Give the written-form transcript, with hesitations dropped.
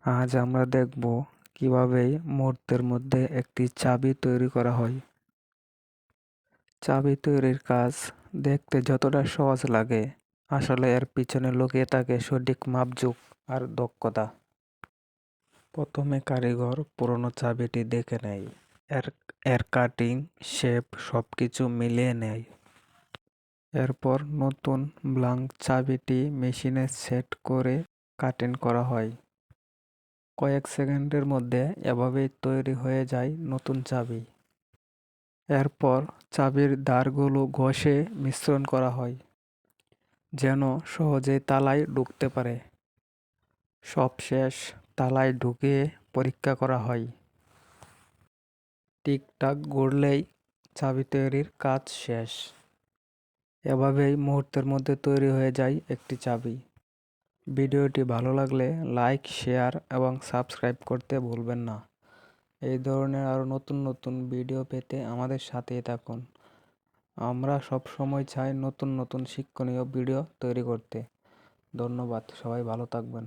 আজ আমরা দেখব কিভাবে মুহূর্তের মধ্যে একটি চাবি তৈরি করা হয়। চাবি তৈরির কাজ দেখতে যতটা সহজ লাগে, আসলে এর পিছনে লুকিয়ে থাকে সঠিক মাপজোক আর দক্ষতা। প্রথমে কারিগর পুরনো চাবিটি দেখে নেয়, এর এর কাটিং, শেপ সবকিছু মিলিয়ে নেয়। এরপর নতুন ব্ল্যাঙ্ক চাবিটি মেশিনে সেট করে কাটিং করা হয়। কয়েক সেকেন্ডের মধ্যে এভাবেই তৈরি হয়ে যায় নতুন চাবি। এরপর চাবির ধারগুলো ঘষে মিশ্রণ করা হয়, যেন সহজেই তালায় ঢুকতে পারে। সবশেষ তালায় ঢুকিয়ে পরীক্ষা করা হয়। ঠিকঠাক ঘুরলেই চাবি তৈরির কাজ শেষ। এভাবেই মুহূর্তের মধ্যে তৈরি হয়ে যায় একটি চাবি। ভিডিওটি ভালো লাগলে লাইক, শেয়ার এবং সাবস্ক্রাইব করতে ভুলবেন না। এই ধরনের আরও নতুন নতুন ভিডিও পেতে আমাদের সাথেই থাকুন। আমরা সব সময় চাই নতুন নতুন শিক্ষণীয় ভিডিও তৈরি করতে। ধন্যবাদ, সবাই ভালো থাকবেন।